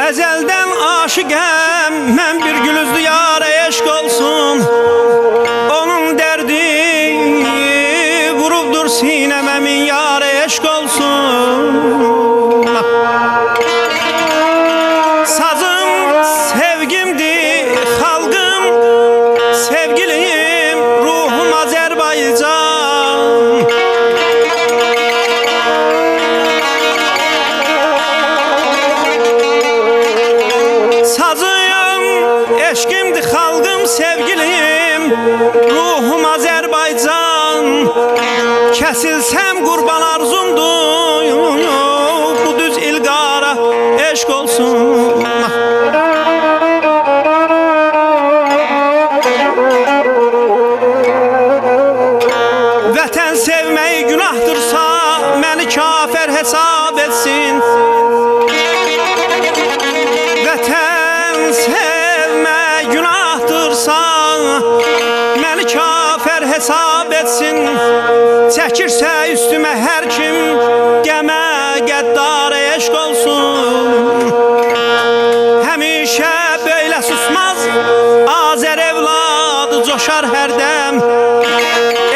Ezelden aşıqəm, mən bir gülüzlü yara eşq olsun. Onun derdi vurubdur sinəmə min yara eşq olsun. Sazım sevgimdir, xalqım sevgilim, ruhum Azərbaycan. Sazım eşkimdir, xalqım sevgilim, ruhum Azərbaycan. Kəsilsəm qurban arzumdur, bu düz ilqara eşq olsun. Vətən sevmək günahdırsa, məni kafir hesab etsin. Vətən sevmək günahdırsa, məni kafir hesab etsin. Çəkirsə üstümə hər kim, qəmə qəddara eşq olsun. Həmişə böylə susmaz Azər evladı, coşar hərdəm.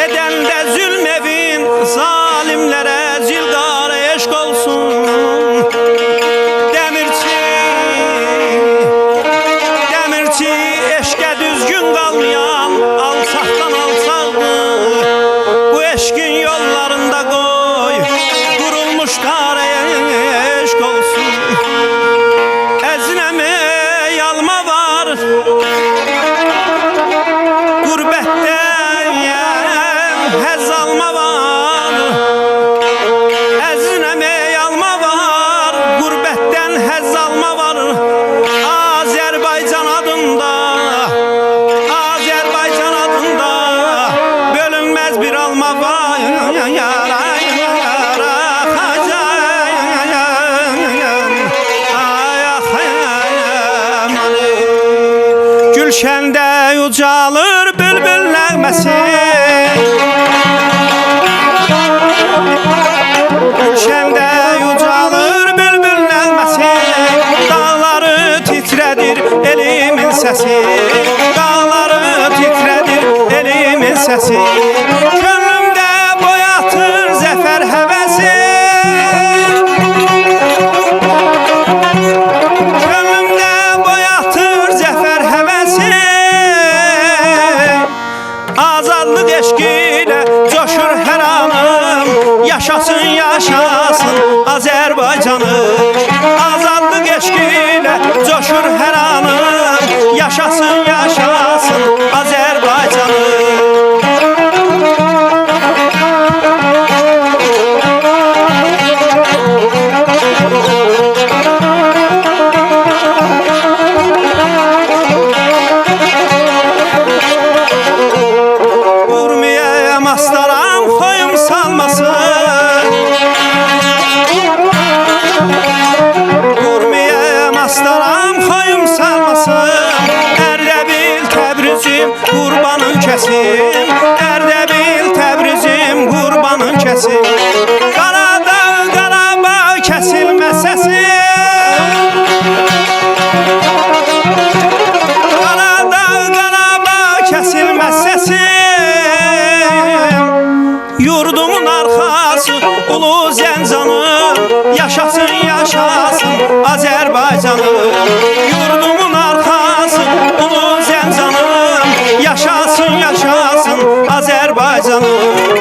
Edəndə zülm evin zalimlərə zilqara eşq olsun. Demirçi eşqə düzgün qalmayan alçaqdan alçaqdır. Bu eşqin yollarında qoy qurulmuş qara eşq olsun. Əzinəmi yalma var qurbətdən həzz alma var. Əzinəmi yalma var qurbətdən həzz alma var. Azərbaycan adında, Azərbaycan adında bölünməz bir alma var. Gülşəndə ucalır bülbül nəğməsi, Gülşəndə ucalır bülbül nəğməsi. Dağları titrədir elimin səsi, dağları titrədir elimin səsi. Könlümdə boyatır zəfər həvəsi, könlümdə boyatır zəfər həvəsi. Azadlıq eşqi ilə coşur hər anım, yaşasın yaşasın Azərbaycanım. Azadlıq eşqi ilə coşur hər anım, yaşasın yaşasın Azərbaycanım. Vurmayayım astaram xoyum salmasın, vurmayayım astaram xoyum salmasın. Ərdəbil Təbrizim qurbanın kəsim, Ərdəbil Təbrizim qurbanın kəsim. Qaradağ Qarabağ kəsilməz səsim, Qaradağ Qarabağ kəsilməz səsim. Yurdumun arxası ulu Zəncanım, yaşasın yaşasın Azərbaycanım. Yurdumun arxası ulu Zəncanım, yaşasın yaşasın Azərbaycanım.